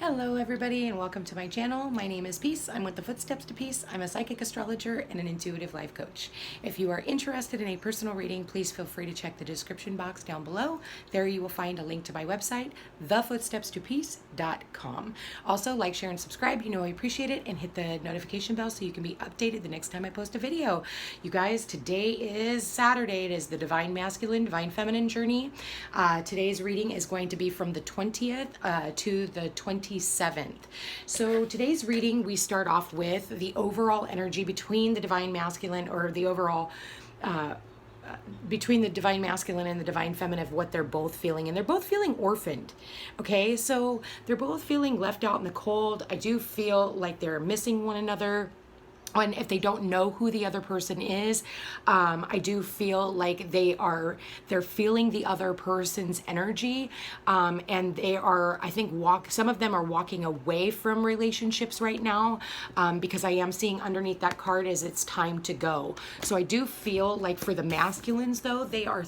Hello everybody and welcome to my channel. My name is Peace. I'm with the Footsteps to Peace. I'm a psychic astrologer and an intuitive life coach. If you are interested in a personal reading, please feel free to check the description box down below. There you will find a link to my website, thefootstepstopeace.com. Also, like, share, and subscribe. You know I appreciate it, and hit the notification bell so you can be updated the next time I post a video. You guys, today is Saturday. It is the Divine Masculine, Divine Feminine journey. Today's reading is going to be from the 20th to the 27th. So today's reading, we start off with the overall energy between the Divine Masculine, or the overall between the Divine Masculine and the Divine Feminine, of what they're both feeling. And they're both feeling orphaned. Okay, so they're both feeling left out in the cold. I do feel like they're missing one another. And if they don't know who the other person is, I do feel like they're feeling the other person's energy, and they are, I think, some of them are walking away from relationships right now, because I am seeing underneath that card is it's time to go. So I do feel like for the masculines, though, they are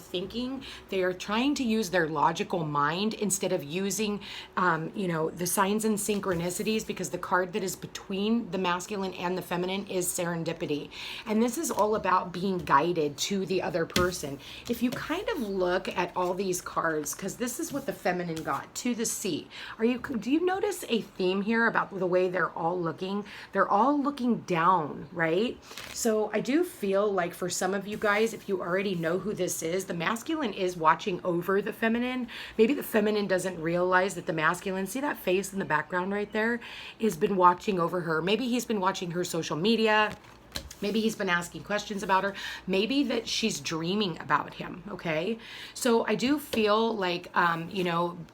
trying to use their logical mind instead of using, the signs and synchronicities, because the card that is between the masculine and the feminine is serendipity. And this is all about being guided to the other person. If you kind of look at all these cards, because this is what the feminine got, to the sea. Do you notice a theme here about the way they're all looking? They're all looking down, right? So I do feel like for some of you guys, if you already know who this is, the masculine is watching over the feminine. Maybe the feminine doesn't realize that the masculine, see that face in the background right there, has been watching over her. Maybe he's been watching her social media. Maybe he's been asking questions about her. Maybe that she's dreaming about him, okay? So I do feel like,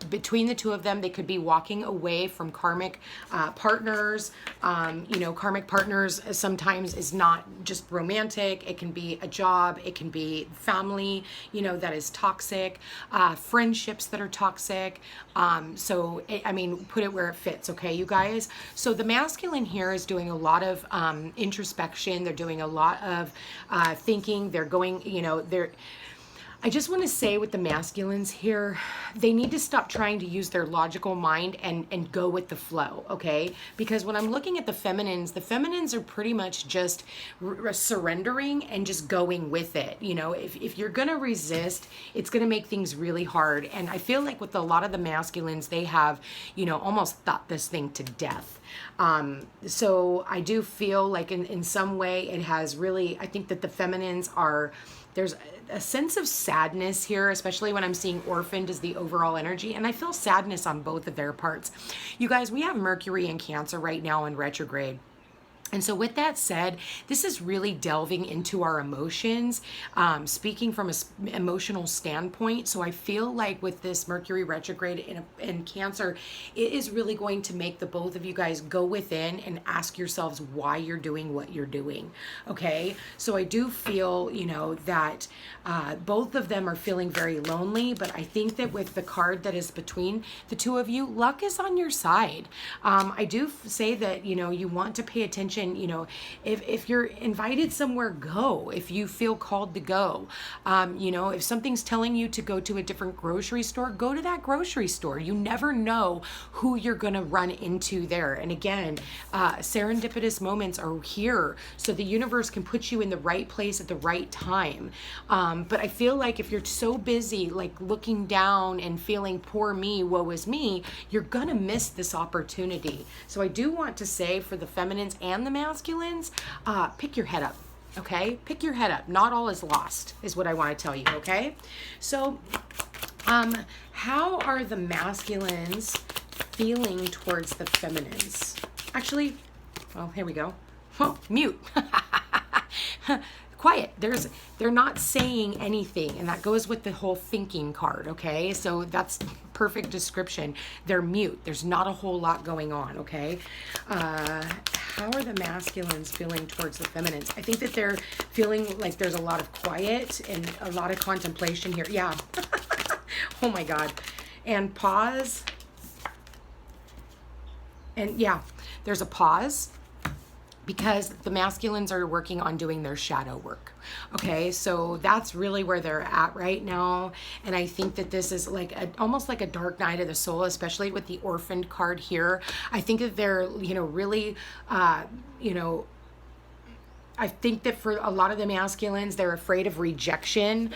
between the two of them, they could be walking away from karmic partners. Karmic partners sometimes is not just romantic. It can be a job. It can be family, that is toxic. Friendships that are toxic. Put it where it fits, okay, you guys? So the masculine here is doing a lot of introspection. They're doing a lot of thinking. They're going, I just want to say with the masculines here, they need to stop trying to use their logical mind and go with the flow, okay? Because when I'm looking at the feminines are pretty much just surrendering and just going with it. If you're going to resist, it's going to make things really hard. And I feel like with a lot of the masculines, they have, almost thought this thing to death. So I do feel like in some way it has really, I think that the feminines there's a sense of sadness here, especially when I'm seeing orphaned as the overall energy. And I feel sadness on both of their parts. You guys, we have Mercury in Cancer right now in retrograde. And so with that said, this is really delving into our emotions, speaking from an emotional standpoint. So I feel like with this Mercury retrograde in Cancer, it is really going to make the both of you guys go within and ask yourselves why you're doing what you're doing, okay? So I do feel, that both of them are feeling very lonely, but I think that with the card that is between the two of you, luck is on your side. I do say that, you want to pay attention. If you're invited somewhere, go. If you feel called to go, if something's telling you to go to a different grocery store, go to that grocery store. You never know who you're going to run into there. And again, serendipitous moments are here, so the universe can put you in the right place at the right time. But I feel like if you're so busy, like looking down and feeling poor me, woe is me, you're going to miss this opportunity. So I do want to say for the feminines and the masculines, pick your head up, okay? Pick your head up. Not all is lost is what I want to tell you, okay? So how are the masculines feeling towards the feminines? Actually, well, here we go. Oh, mute. Quiet. They're not saying anything, and that goes with the whole thinking card, okay? So that's perfect description. They're mute. There's not a whole lot going on, okay? How are the masculines feeling towards the feminines? I think that they're feeling like there's a lot of quiet and a lot of contemplation here. Yeah. Oh my God. And pause. And yeah, there's a pause because the masculines are working on doing their shadow work. Okay, so that's really where they're at right now. And I think that this is like almost like a dark night of the soul, especially with the orphaned card here. I think that they're, you know, really, you know, I think that for a lot of the masculines, they're afraid of rejection.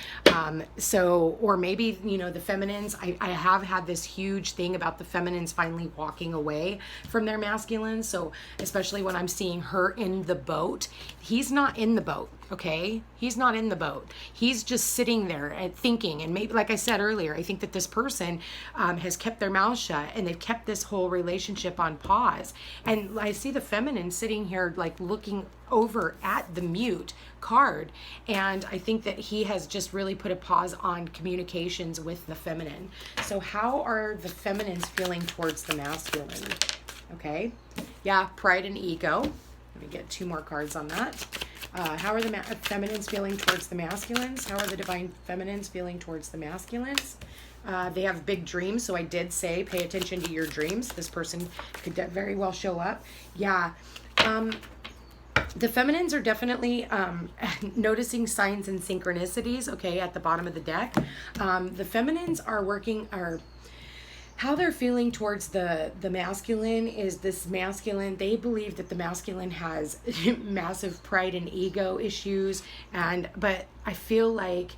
Or maybe, you know, the feminines, I have had this huge thing about the feminines finally walking away from their masculines. So especially when I'm seeing her in the boat, he's not in the boat. Okay, he's not in the boat. He's just sitting there and thinking. And maybe, like I said earlier, I think that this person has kept their mouth shut, and they've kept this whole relationship on pause. And I see the feminine sitting here like looking over at the mute card, and I think that he has just really put a pause on communications with the feminine. So how are the feminines feeling towards the masculine? Okay, yeah, pride and ego. Let me get 2 more cards on that. How are the feminines feeling towards the masculines? How are the divine feminines feeling towards the masculines? They have big dreams, so I did say pay attention to your dreams. This person could very well show up. Yeah. The feminines are definitely noticing signs and synchronicities, okay, at the bottom of the deck. The feminines are how they're feeling towards the masculine is this masculine, they believe that the masculine has massive pride and ego issues, but I feel like,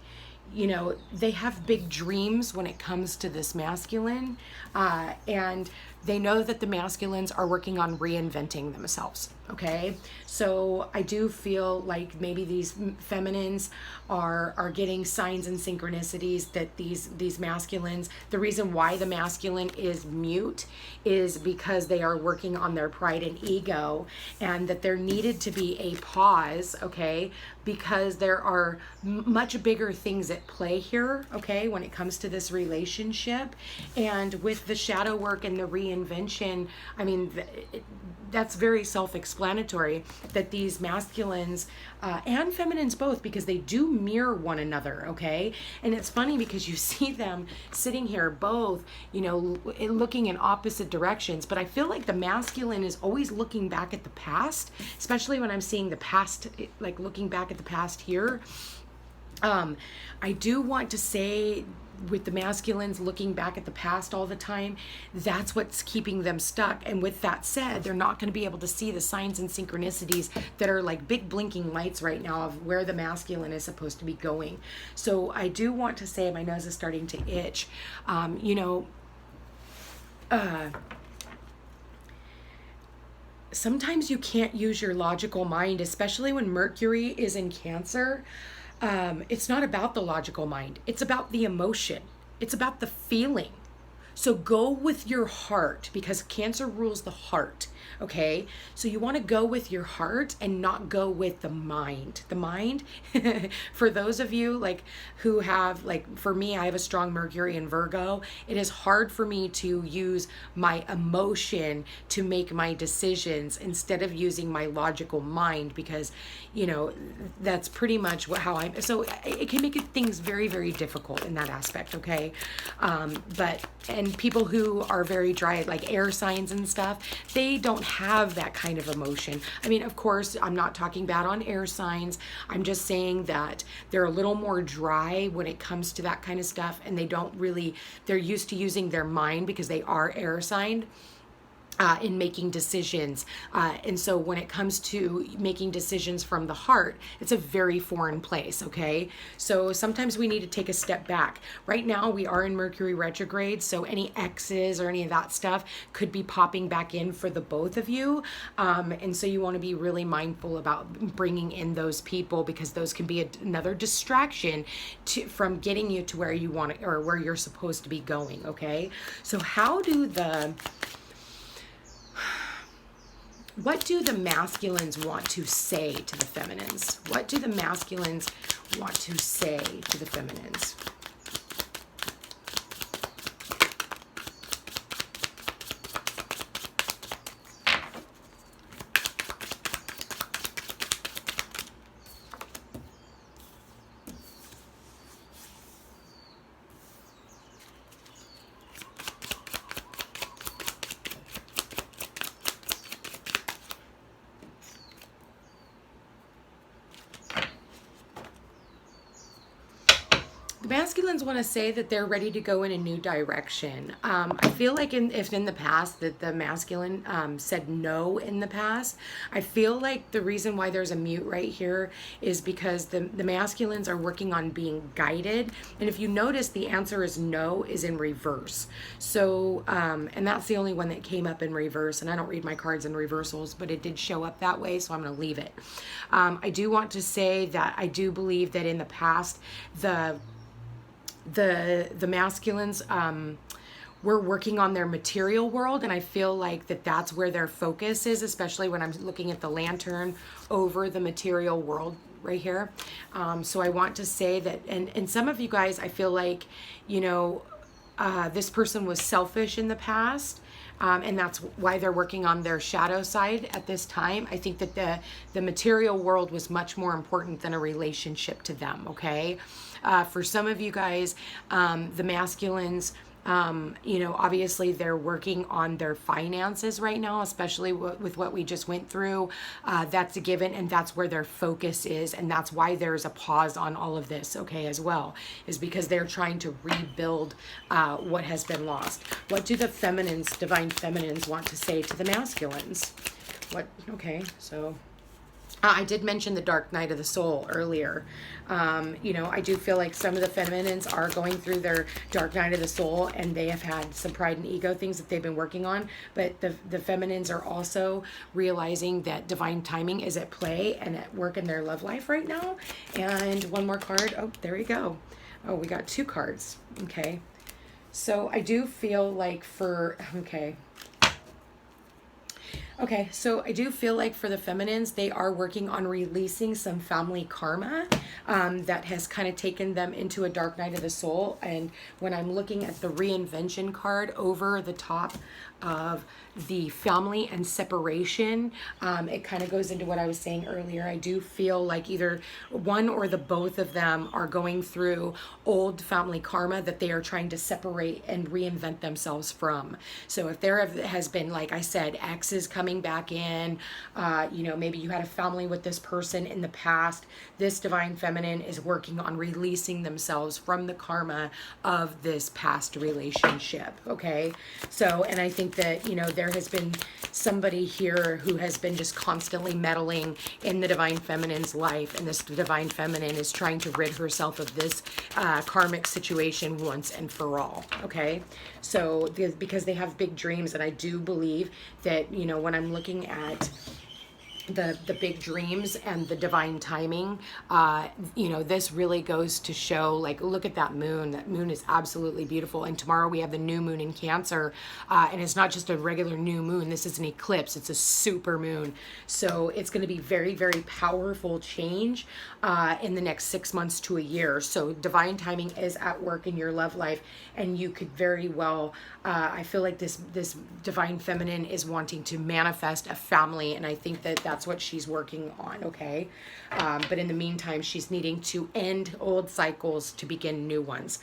you know, they have big dreams when it comes to this masculine, and they know that the masculines are working on reinventing themselves. Okay, so I do feel like maybe these feminines are getting signs and synchronicities that these masculines, the reason why the masculine is mute is because they are working on their pride and ego, and that there needed to be a pause, okay, because there are much bigger things at play here, okay, when it comes to this relationship. And with the shadow work and the reinvention, I mean, that's very self-explanatory that these masculines and feminines both, because they do mirror one another, okay? And it's funny because you see them sitting here both, you know, looking in opposite directions, but I feel like the masculine is always looking back at the past, especially when I'm seeing the past, like looking back at the past here. I do want to say, with the masculines looking back at the past all the time, that's what's keeping them stuck. And with that said, they're not going to be able to see the signs and synchronicities that are like big blinking lights right now of where the masculine is supposed to be going. So I do want to say, my nose is starting to itch. You know, sometimes you can't use your logical mind, especially when Mercury is in Cancer. It's not about the logical mind. It's about the emotion. It's about the feeling. So go with your heart, because Cancer rules the heart, okay? So you want to go with your heart and not go with the mind. The mind, for those of you like who have, like for me, I have a strong Mercury in Virgo. It is hard for me to use my emotion to make my decisions instead of using my logical mind, because, you know, that's pretty much how I'm, so it can make things very, very difficult in that aspect, okay? And people who are very dry, like air signs and stuff, they don't have that kind of emotion. I mean, of course, I'm not talking bad on air signs. I'm just saying that they're a little more dry when it comes to that kind of stuff, and they're used to using their mind because they are air signed. In making decisions. And so when it comes to making decisions from the heart, it's a very foreign place, okay? So sometimes we need to take a step back. Right now we are in Mercury retrograde, so any exes or any of that stuff could be popping back in for the both of you. And so you want to be really mindful about bringing in those people, because those can be another distraction from getting you to where you want to, or where you're supposed to be going, okay? So what do the masculines want to say to the feminines? What do the masculines want to say to the feminines? masculines want to say that they're ready to go in a new direction. I feel like if in the past that the masculine said no in the past, I feel like the reason why there's a mute right here is because the masculines are working on being guided. And if you notice, the answer is no is in reverse. So, and that's the only one that came up in reverse. And I don't read my cards in reversals, but it did show up that way, so I'm going to leave it. I do want to say that I do believe that in the past, the masculines were working on their material world, and I feel like that's where their focus is, especially when I'm looking at the lantern over the material world right here. So I want to say that, and some of you guys, I feel like, you know, this person was selfish in the past. And that's why they're working on their shadow side at this time. I think that the material world was much more important than a relationship to them, okay? For some of you guys, the masculines, you know, obviously they're working on their finances right now, especially with what we just went through. That's a given, and that's where their focus is, and that's why there's a pause on all of this, okay, as well, is because they're trying to rebuild what has been lost. What do the feminines, divine feminines, want to say to the masculines? What, okay, so... I did mention the dark night of the soul earlier. You know, I do feel like some of the feminines are going through their dark night of the soul, and they have had some pride and ego things that they've been working on. But the feminines are also realizing that divine timing is at play and at work in their love life right now. And one more card. Oh, there we go. Oh, we got 2 cards. Okay. So I do feel like Okay, so I do feel like for the feminines, they are working on releasing some family karma that has kind of taken them into a dark night of the soul. And when I'm looking at the reinvention card over the top of the family and separation, it kind of goes into what I was saying earlier. I do feel like either one or the both of them are going through old family karma that they are trying to separate and reinvent themselves from. So if there has been, like I said, exes coming back in, you know, maybe you had a family with this person in the past, this divine feminine is working on releasing themselves from the karma of this past relationship, okay? So, and I think that, you know, there has been somebody here who has been just constantly meddling in the divine feminine's life, and this divine feminine is trying to rid herself of this karmic situation once and for all, okay? So, because they have big dreams, and I do believe that, you know, when I'm looking at the big dreams and the divine timing, you know, this really goes to show, like, look at that moon. That moon is absolutely beautiful. And tomorrow we have the new moon in Cancer, and it's not just a regular new moon. This is an eclipse. It's a super moon. So it's going to be very, very powerful change in the next 6 months to a year. So divine timing is at work in your love life, and you could very well, I feel like this divine feminine is wanting to manifest a family, and I think that that's what she's working on, okay? But in the meantime, she's needing to end old cycles to begin new ones.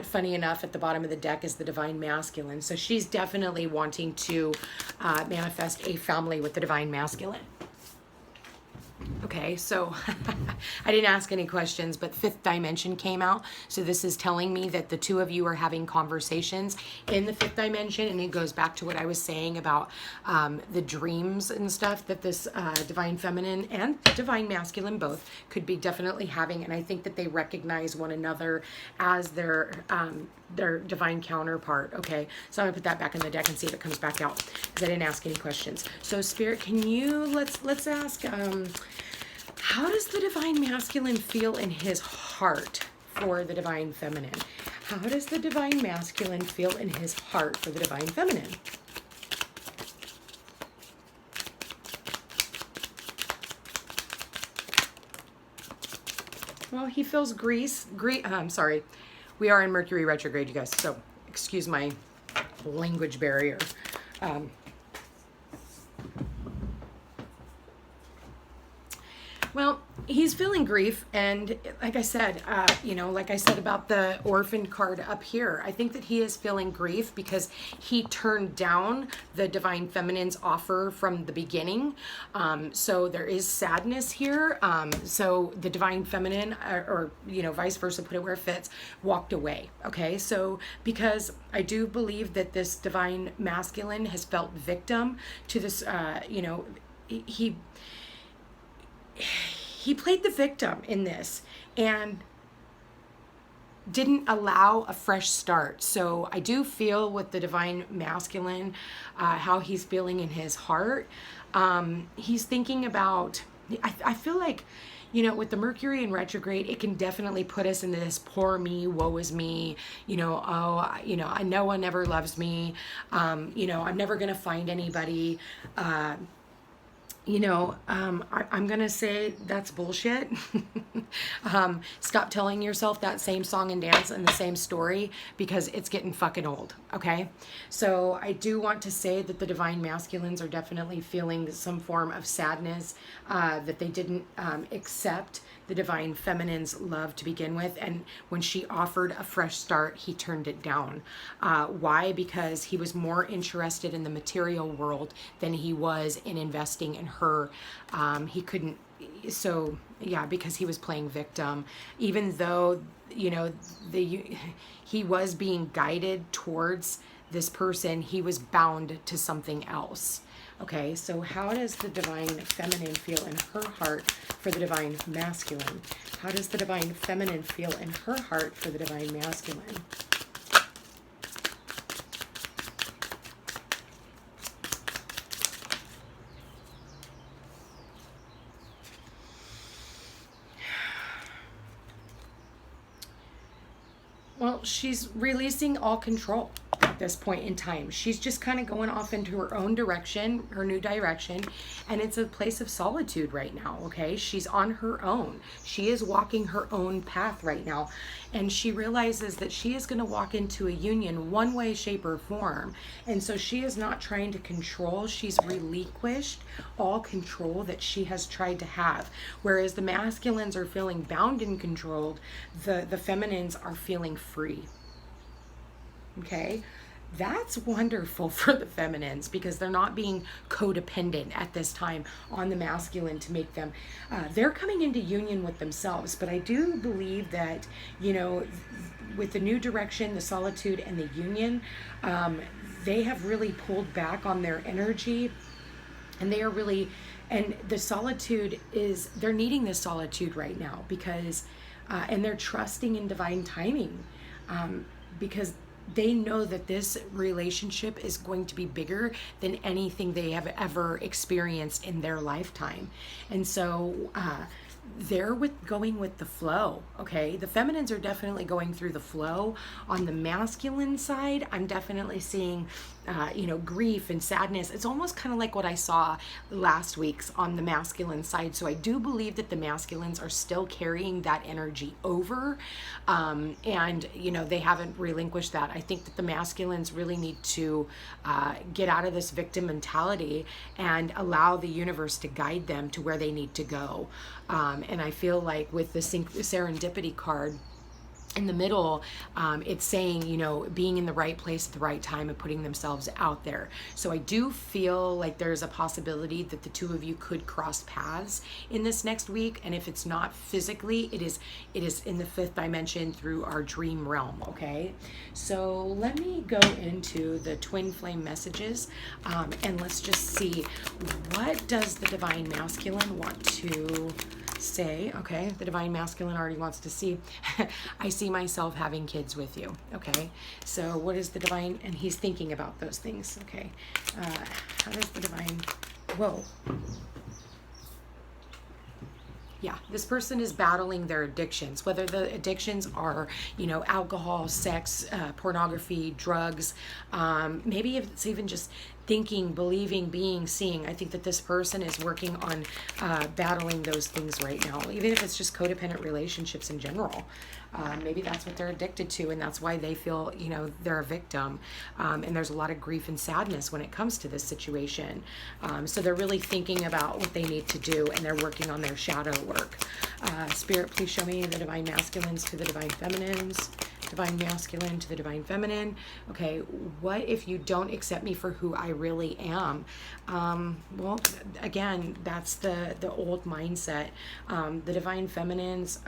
Funny enough, at the bottom of the deck is the divine masculine. So she's definitely wanting to manifest a family with the divine masculine. Okay, so I didn't ask any questions, but 5th dimension came out. So this is telling me that the two of you are having conversations in the 5th dimension, and it goes back to what I was saying about the dreams and stuff that this divine feminine and divine masculine both could be definitely having. And I think that they recognize one another as their divine counterpart. Okay, so I'm gonna put that back in the deck and see if it comes back out, because I didn't ask any questions. So Spirit, can you, let's ask, how does the divine masculine feel in his heart for the divine feminine? How does the divine masculine feel in his heart for the divine feminine? Well, he feels sorry. We are in Mercury retrograde, you guys, so excuse my language barrier. Well, He's feeling grief, and like I said, like I said about the orphan card up here, I think that he is feeling grief because he turned down the divine feminine's offer from the beginning. So there is sadness here. So the divine feminine, or vice versa, put it where it fits, walked away. Okay, so because I do believe that this divine masculine has felt victim to this, he played the victim in this and didn't allow a fresh start. So I do feel with the divine masculine, how he's feeling in his heart. He's thinking about, I feel like, with the Mercury in retrograde, it can definitely put us into this poor me, woe is me, I know one never loves me, I'm never going to find anybody. I'm going to say that's bullshit. Stop telling yourself that same song and dance and the same story, because it's getting fucking old. Okay. So I do want to say that the divine masculines are definitely feeling some form of sadness, that they didn't accept the divine feminine's love to begin with. And when she offered a fresh start, he turned it down. Why? Because he was more interested in the material world than he was in investing in her. He couldn't, so yeah, because he was playing victim, even though, he was being guided towards this person, he was bound to something else. Okay, so how does the divine feminine feel in her heart for the divine masculine? How does the divine feminine feel in her heart for the divine masculine? Well, she's releasing all control at this point in time. She's just kind of going off into her own direction, her new direction, and it's a place of solitude right now, okay? She's on her own. She is walking her own path right now, and she realizes that she is going to walk into a union one way, shape, or form, and so she is not trying to control. She's relinquished all control that she has tried to have, whereas the masculines are feeling bound and controlled, the feminines are feeling free. Okay, that's wonderful for the feminines, because they're not being codependent at this time on the masculine to make them, they're coming into union with themselves. But I do believe that, with the new direction, the solitude and the union, they have really pulled back on their energy, and they are really, and the solitude is, they're needing this solitude right now, because, and they're trusting in divine timing, because they know that this relationship is going to be bigger than anything they have ever experienced in their lifetime. And so they're going with the flow. Okay, the feminines are definitely going through the flow. On the masculine side, I'm definitely seeing grief and sadness. It's almost kind of like what I saw last week's on the masculine side. So I do believe that the masculines are still carrying that energy over, and they haven't relinquished that. I think that the masculines really need to get out of this victim mentality and allow the universe to guide them to where they need to go. And I feel like with the serendipity card in the middle, it's saying, being in the right place at the right time and putting themselves out there. So I do feel like there's a possibility that the two of you could cross paths in this next week. And if it's not physically, it is in the fifth dimension through our dream realm. Okay, so let me go into the twin flame messages, and let's just see, what does the divine masculine want to say? Okay, the divine masculine already wants to see, I see myself having kids with you. Okay, so what is the divine, and he's thinking about those things. Okay, how does the divine, whoa, yeah, this person is battling their addictions, whether the addictions are, alcohol, sex, pornography, drugs, maybe it's even just thinking, believing, being, seeing. I think that this person is working on battling those things right now, even if it's just codependent relationships in general. Maybe that's what they're addicted to, and that's why they feel, you know, they're a victim. And there's a lot of grief and sadness when it comes to this situation. So they're really thinking about what they need to do, and they're working on their shadow work. Spirit, please show me the divine masculines to the divine feminines. Divine masculine to the divine feminine. Okay, what if you don't accept me for who I really am? Well, again, that's the old mindset. The divine feminines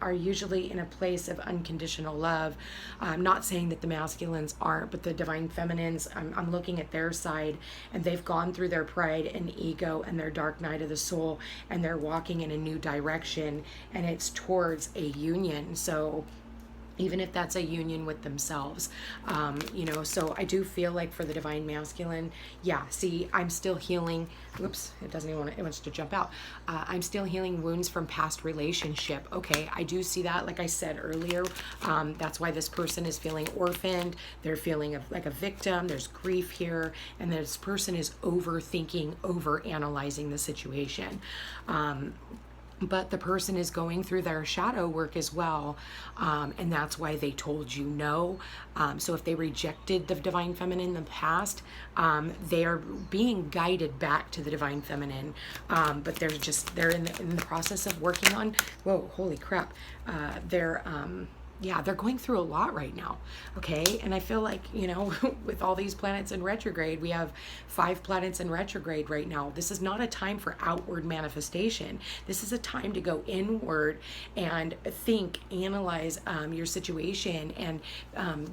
are usually in a place of unconditional love. I'm not saying that the masculines aren't, but the divine feminines, I'm looking at their side, and they've gone through their pride and ego and their dark night of the soul, and they're walking in a new direction, and it's towards a union. So even if that's a union with themselves, you know, so I do feel like for the divine masculine, yeah, see, I'm still healing, whoops, it doesn't even want to, it wants to jump out. I'm still healing wounds from past relationship. Okay, I do see that, like I said earlier, that's why this person is feeling orphaned, they're feeling like a victim, there's grief here, and this person is overthinking, overanalyzing the situation. But the person is going through their shadow work as well, and that's why they told you no. So if they rejected the divine feminine in the past, they are being guided back to the divine feminine, but they're in the process of working on, whoa, holy crap, they're going through a lot right now, okay? And I feel like, you know, with all these planets in retrograde, we have 5 planets in retrograde right now. This is not a time for outward manifestation. This is a time to go inward and think, analyze your situation, and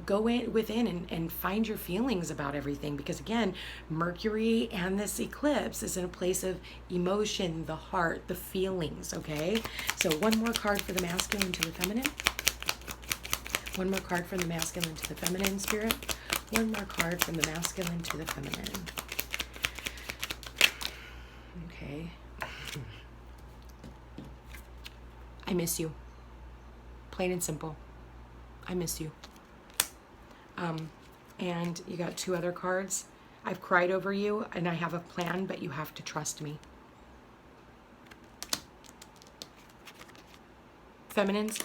go within and find your feelings about everything. Because again, Mercury and this eclipse is in a place of emotion, the heart, the feelings, okay? So one more card for the masculine to the feminine. One more card from the masculine to the feminine, Spirit. One more card from the masculine to the feminine. Okay. I miss you. Plain and simple. I miss you. And you got 2 other cards. I've cried over you, and I have a plan, but you have to trust me. Feminines,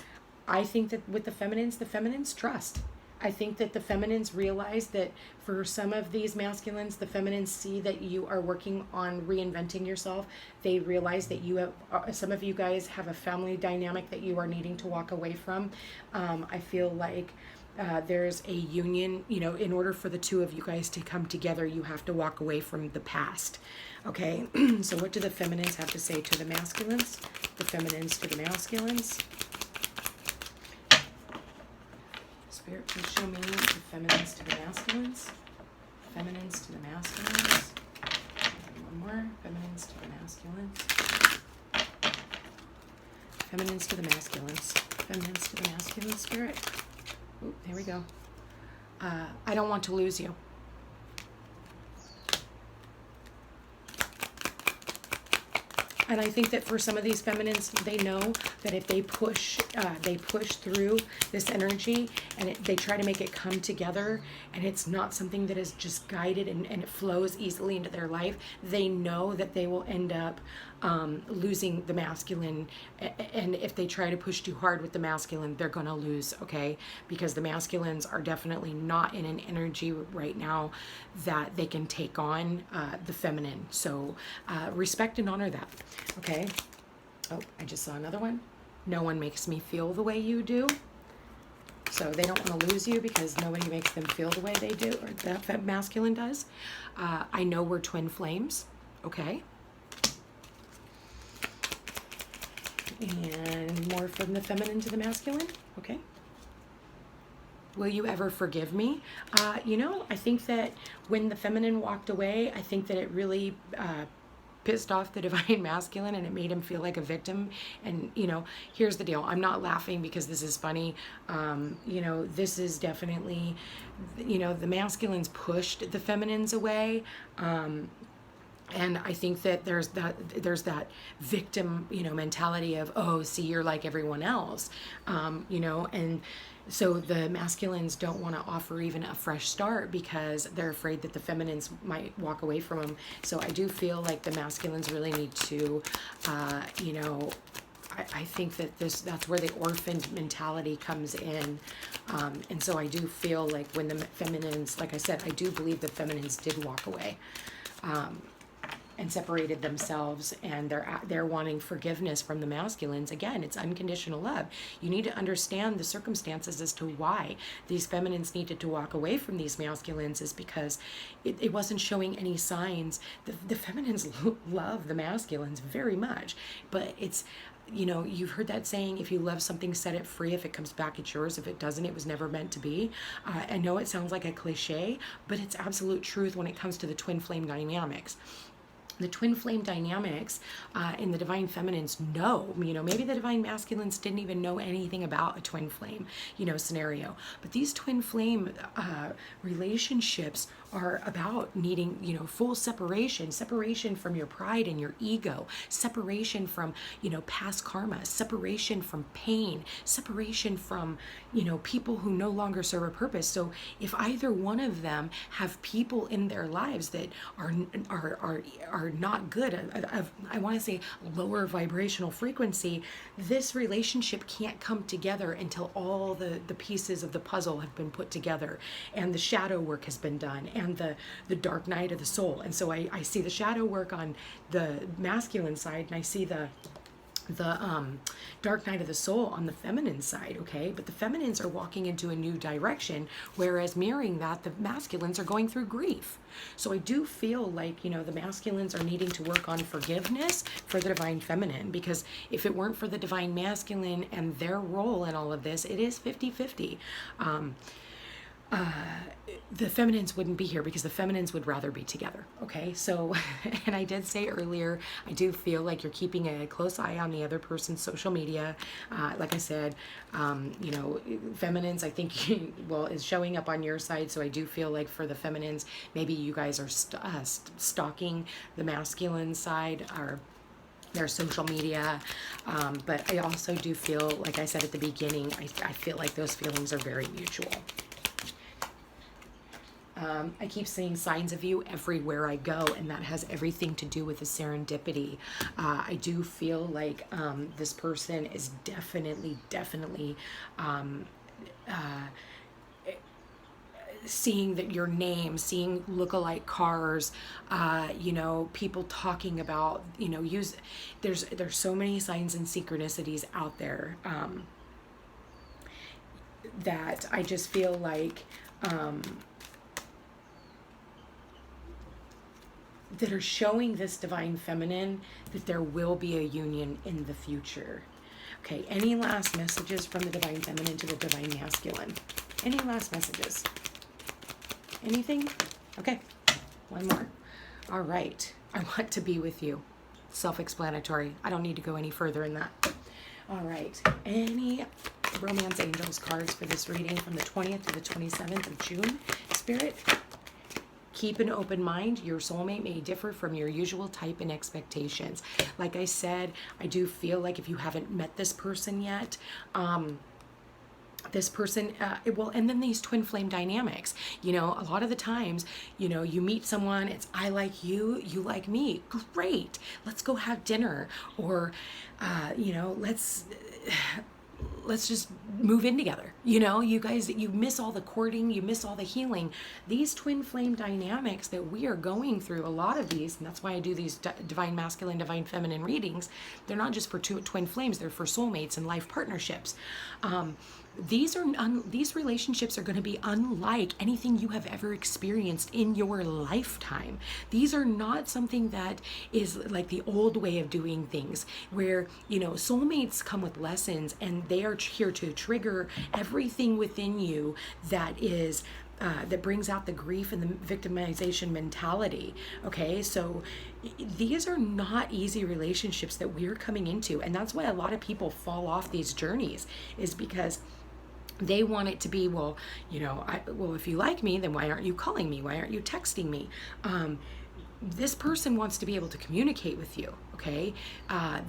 I think that with the feminines trust. I think that the feminines realize that for some of these masculines, the feminines see that you are working on reinventing yourself. They realize that you have, some of you guys have a family dynamic that you are needing to walk away from. I feel like there's a union, you know, in order for the 2 of you guys to come together, you have to walk away from the past. Okay, so what do the feminines have to say to the masculines? The feminines to the masculines. Spirit, please show me the feminines to the masculines. Feminines to the masculines. One more. Feminines to the masculines. Feminines to the masculines. Feminines to the masculine, Spirit. Ooh, there we go. I don't want to lose you. And I think that for some of these feminines, they know that if they push through this energy, and they try to make it come together, and it's not something that is just guided and it flows easily into their life, they know that they will end up losing the masculine. And if they try to push too hard with the masculine, they're going to lose, okay? Because the masculines are definitely not in an energy right now that they can take on the feminine. So respect and honor that, okay? Oh, I just saw another one. No one makes me feel the way you do. So they don't want to lose you because nobody makes them feel the way they do, or that masculine does. I know we're twin flames, okay? And more from the feminine to the masculine, okay? Will you ever forgive me? You know, I think that when the feminine walked away, I think that it really pissed off the divine masculine, and it made him feel like a victim. And, you know, here's the deal. I'm not laughing because this is funny. You know, this is definitely, you know, the masculines pushed the feminines away. And I think that there's that victim, you know, mentality of, oh, see, you're like everyone else, you know, and so the masculines don't want to offer even a fresh start because they're afraid that the feminines might walk away from them. So I do feel like the masculines really need to, you know, I think that that's where the orphan mentality comes in. And so I do feel like when the feminines, like I said, I do believe the feminines did walk away. And separated themselves, and they're wanting forgiveness from the masculines. Again, it's unconditional love. You need to understand the circumstances as to why these feminines needed to walk away from these masculines is because it wasn't showing any signs. The feminines love the masculines very much, but it's, you know, you've heard that saying, if you love something, set it free. If it comes back, it's yours. If it doesn't, it was never meant to be. I know it sounds like a cliche, but it's absolute truth when it comes to the twin flame dynamics. The twin flame dynamics in the divine feminines know, you know, maybe the divine masculines didn't even know anything about a twin flame, you know, scenario. But these twin flame relationships are about needing, you know, full separation from your pride and your ego, separation from, you know, past karma, separation from pain, separation from, you know, people who no longer serve a purpose. So if either one of them have people in their lives that are not good, I want to say lower vibrational frequency, this relationship can't come together until all the pieces of the puzzle have been put together and the shadow work has been done and the dark night of the soul. And so I see the shadow work on the masculine side, and I see the dark night of the soul on the feminine side, okay? But the feminines are walking into a new direction, whereas mirroring that, the masculines are going through grief. So I do feel like, you know, the masculines are needing to work on forgiveness for the divine feminine, because if it weren't for the divine masculine and their role in all of this, it is 50-50. The feminines wouldn't be here because the feminines would rather be together. Okay, so, and I did say earlier, I do feel like you're keeping a close eye on the other person's social media. Like I said, you know, feminines, I think, well, is showing up on your side. So I do feel like for the feminines, maybe you guys are stalking the masculine side or their social media. But I also do feel, like I said at the beginning, I feel like those feelings are very mutual. I keep seeing signs of you everywhere I go, and that has everything to do with the serendipity. I do feel like this person is definitely seeing that your name, seeing lookalike cars, you know, people talking about, you know, there's so many signs and synchronicities out there that I just feel like that are showing this divine feminine that there will be a union in the future. Okay, any last messages from the divine feminine to the divine masculine? Any last messages? Anything? Okay, one more. All right, I want to be with you. Self-explanatory. I don't need to go any further in that. All right, any romance angels cards for this reading from the 20th to the 27th of June? Spirit, keep an open mind. Your soulmate may differ from your usual type and expectations. Like I said, I do feel like if you haven't met this person yet, this person, well, and then these twin flame dynamics, you know, a lot of the times, you know, you meet someone, it's I like you, you like me. Great. Let's go have dinner. Or, you know, let's just move in together. You know, you guys, you miss all the courting, you miss all the healing. These twin flame dynamics that we are going through, a lot of these, and that's why I do these divine masculine, divine feminine readings. They're not just for twin flames, they're for soulmates and life partnerships. These relationships are going to be unlike anything you have ever experienced in your lifetime. These are not something that is like the old way of doing things, where, you know, soulmates come with lessons and they are here to trigger everything within you that is that brings out the grief and the victimization mentality. Okay, so these are not easy relationships that we're coming into, and that's why a lot of people fall off these journeys, is because they want it to be, well, you know, well, if you like me, then why aren't you calling me? Why aren't you texting me? this person wants to be able to communicate with you, okay?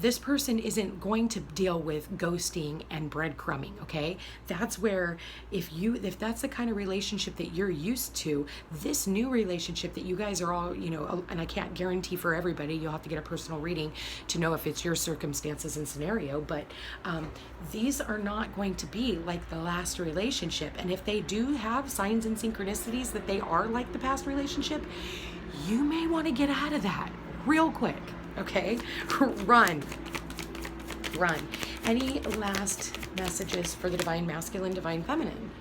This person isn't going to deal with ghosting and breadcrumbing, okay? That's where, if that's the kind of relationship that you're used to, this new relationship that you guys are all, and I can't guarantee for everybody, you'll have to get a personal reading to know if it's your circumstances and scenario, but these are not going to be like the last relationship. And if they do have signs and synchronicities that they are like the past relationship, you may want to get out of that real quick, okay? Run. Any last messages for the divine masculine, divine feminine?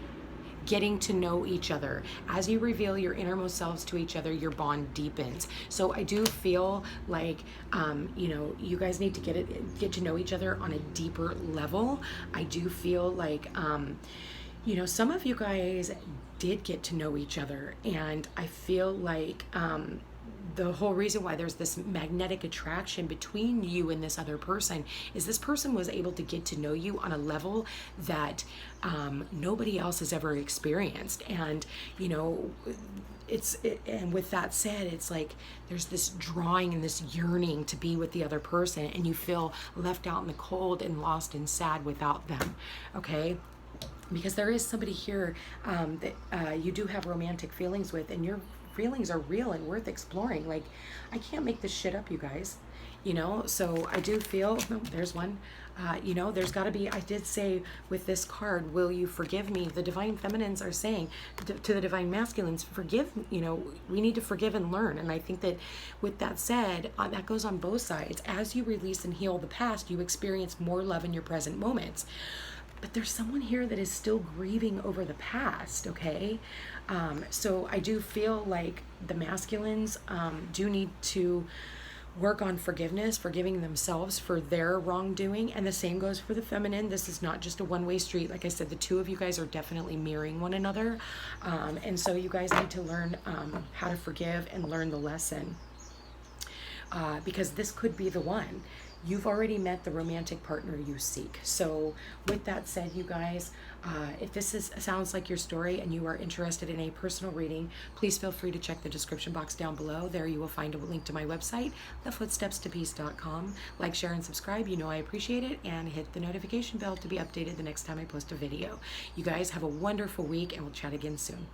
Getting to know each other. As you reveal your innermost selves to each other, your bond deepens. So I do feel like, you guys need to get to know each other on a deeper level. I do feel like, some of you guys did get to know each other, and I feel like the whole reason why there's this magnetic attraction between you and this other person is this person was able to get to know you on a level that nobody else has ever experienced. And and with that said, it's like there's this drawing and this yearning to be with the other person, and you feel left out in the cold and lost and sad without them, okay? Because there is somebody here that you do have romantic feelings with, and your feelings are real and worth exploring. Like, I can't make this shit up, you guys. So I do feel, there's one, there's got to be, I did say with this card, will you forgive me? The divine feminines are saying to the divine masculines, forgive, we need to forgive and learn. And I think that with that said, that goes on both sides. As you release and heal the past, you experience more love in your present moments. But there's someone here that is still grieving over the past, okay? So I do feel like the masculines do need to work on forgiveness, forgiving themselves for their wrongdoing, and the same goes for the feminine. This is not just a one-way street. Like I said, the two of you guys are definitely mirroring one another, and so you guys need to learn how to forgive and learn the lesson, because this could be the one. You've already met the romantic partner you seek. So with that said, you guys, if this sounds like your story and you are interested in a personal reading, please feel free to check the description box down below. There you will find a link to my website, thefootstepstopeace.com. Like, share, and subscribe. I appreciate it. And hit the notification bell to be updated the next time I post a video. You guys have a wonderful week, and we'll chat again soon.